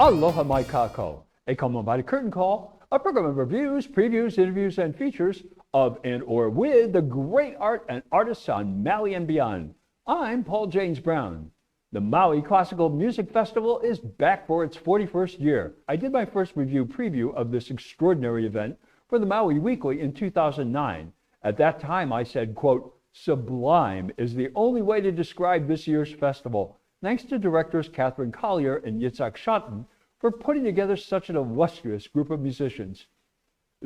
Aloha mai kako, a come on by the curtain call, a program of reviews, previews, interviews, and features of and or with the great art and artists on Maui and beyond. I'm Paul James Brown. The Maui Classical Music Festival is back for its 41st year. I did my first review preview of this extraordinary event for the Maui Weekly in 2009. At that time, I said, quote, "Sublime is the only way to describe this year's festival. Thanks to directors Katherine, Collier and Yizhak Schotten for putting together such an illustrious group of musicians."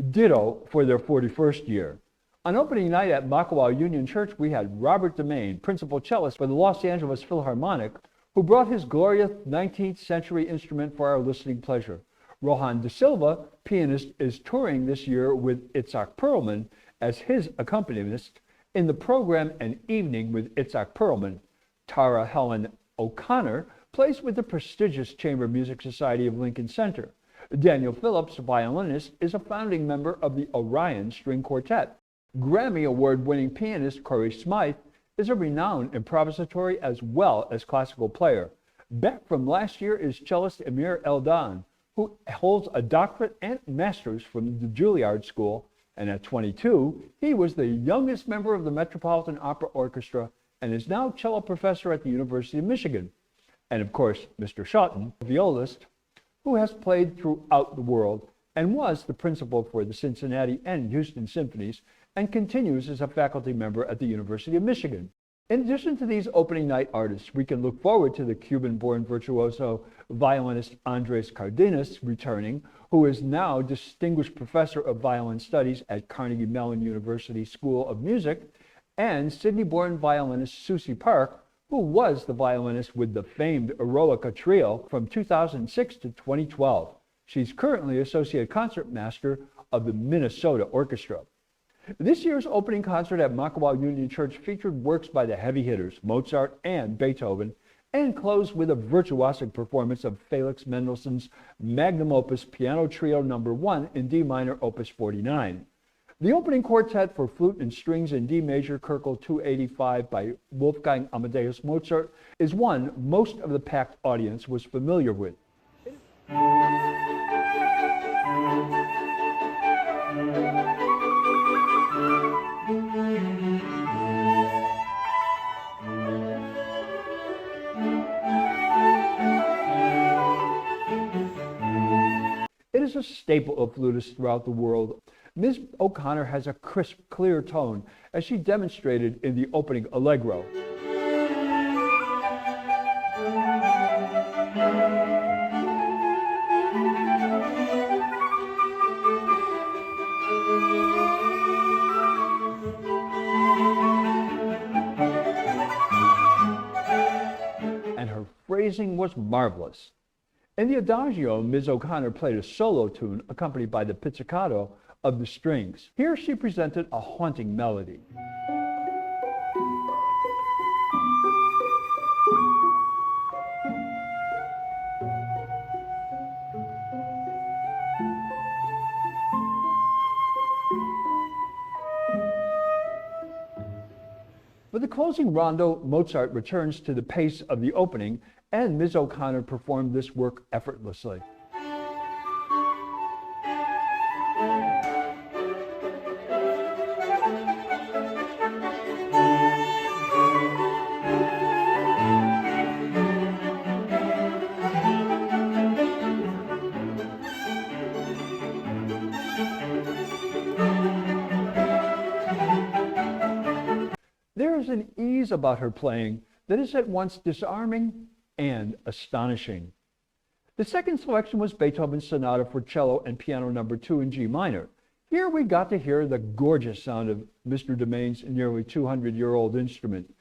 Ditto for their 41st year. On opening night at Makawao Union Church, we had Robert DeMaine, principal cellist for the Los Angeles Philharmonic, who brought his glorious 19th century instrument for our listening pleasure. Rohan De Silva, pianist, is touring this year with Itzhak Perlman as his accompanist in the program An Evening with Itzhak Perlman. Tara Helen OʻConnor plays with the prestigious Chamber Music Society of Lincoln Center. Daniel Phillips, violinist, is a founding member of the Orion String Quartet. Grammy Award Winning pianist Cory Smythe is a renowned improvisatory as well as classical player. Back from last year is cellist Amir Eldan, who holds a doctorate and master's from the Juilliard School, and at 22, he was the youngest member of the Metropolitan Opera Orchestra and is now cello professor at the University of Michigan. And of course, Mr. Schotten, a violist, who has played throughout the world and was the principal for the Cincinnati and Houston Symphonies and continues as a faculty member at the University of Michigan. In addition to these opening night artists, we can look forward to the Cuban-born virtuoso violinist Andres Cardenes returning, who is now Distinguished Professor of Violin Studies at Carnegie Mellon University School of Music, and Sydney-born violinist Susie Park, who was the violinist with the famed Eroica Trio from 2006 to 2012. She's currently Associate Concertmaster of the Minnesota Orchestra. This year's opening concert at Makawao Union Church featured works by the heavy hitters, Mozart and Beethoven, and closed with a virtuosic performance of Felix Mendelssohn's magnum opus Piano Trio No. 1 in D minor, opus 49. The opening quartet for flute and strings in D major, Köchel 285 by Wolfgang Amadeus Mozart is one most of the packed audience was familiar with. It is a staple of flutists throughout the world. Ms. O'Connor has a crisp, clear tone, as she demonstrated in the opening allegro. And her phrasing was marvelous. In the Adagio, Ms. O'Connor played a solo tune accompanied by the pizzicato of the strings. Here she presented a haunting melody. For the closing rondo, Mozart returns to the pace of the opening, and Ms. O'Connor performed this work effortlessly. There is an ease about her playing that is at once disarming and astonishing. The second selection was Beethoven's Sonata for Cello and Piano No. 2 in G minor. Here we got to hear the gorgeous sound of Mr. DeMaine's nearly 200-year-old instrument.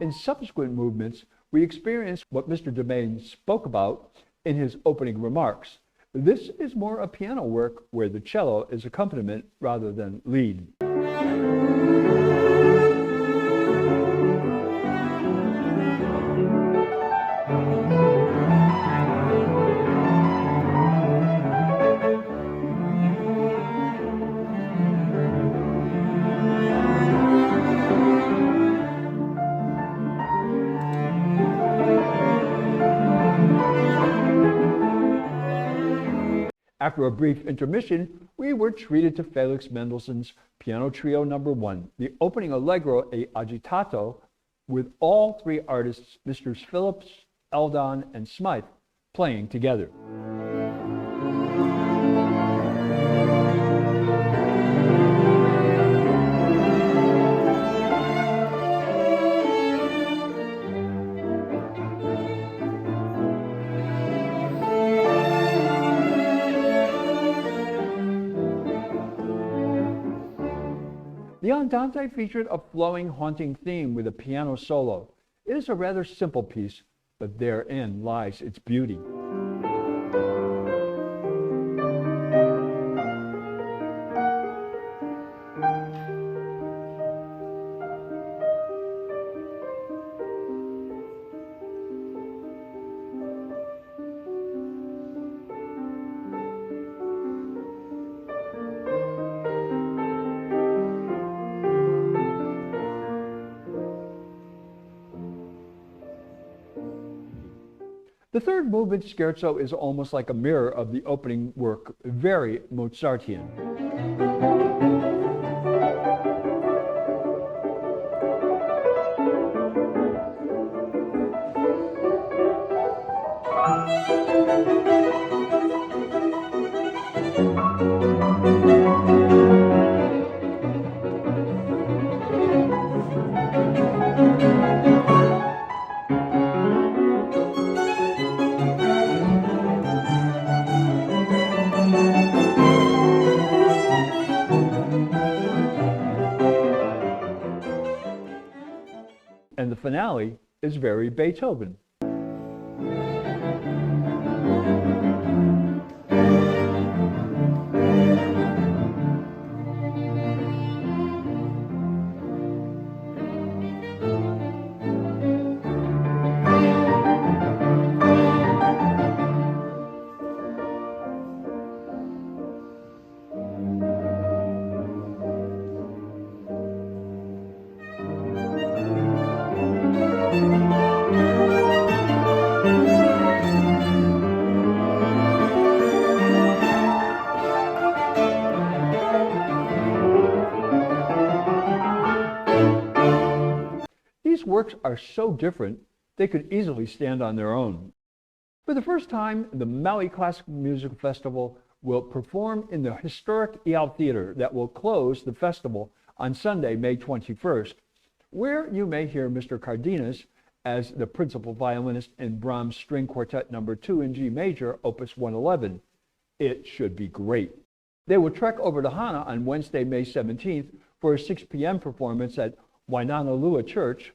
In subsequent movements, we experience what Mr. DeMaine spoke about in his opening remarks. This is more a piano work where the cello is accompaniment rather than lead. After a brief intermission, we were treated to Felix Mendelssohn's Piano Trio No. 1, the opening Allegro e Agitato, with all three artists, Mr. Phillips, Eldan, and Smythe, playing together. The Andante featured a flowing, haunting theme with a piano solo. It is a rather simple piece, but therein lies its beauty. The third movement, Scherzo, is almost like a mirror of the opening work, very Mozartian. And the finale is very Beethoven. These works are so different, they could easily stand on their own. For the first time, the Maui Classical Music Festival will perform in the historic Iau Theater that will close the festival on Sunday, May 21st, where you may hear Mr. Cardenes as the principal violinist in Brahms' String Quartet No. 2 in G major, Opus 111. It should be great. They will trek over to Hana on Wednesday, May 17th for a 6 p.m. performance at Wainanalua Church.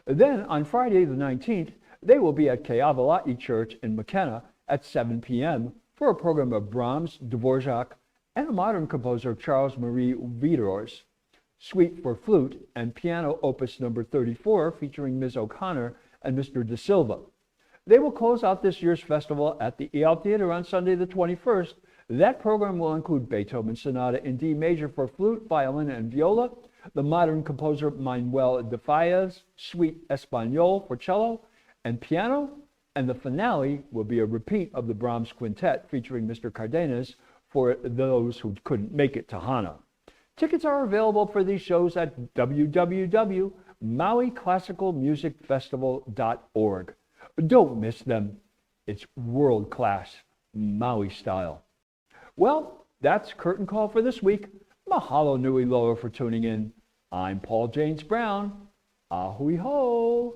Then on Friday the 19th, they will be at Keavalai Church in Makena at 7 p.m. for a program of Brahms, Dvorak, and a modern composer, Charles Marie Widor's Suite for Flute and Piano Opus No. 34 featuring Ms. O'Connor and Mr. De Silva. They will close out this year's festival at the Iau Theater on Sunday the 21st. That program will include Beethoven's Sonata in D major for flute, violin, and viola, the modern composer Manuel de Falla's Suite Espagnole for cello and piano, and the finale will be a repeat of the Brahms Quintet featuring Mr. Cardenes for those who couldn't make it to Hana. Tickets are available for these shows at www.mauiclassicalmusicfestival.org. Don't miss them. It's world-class Maui style. Well, that's Curtain Call for this week. Mahalo nui loa for tuning in. I'm Paul James Brown. Ahui ho.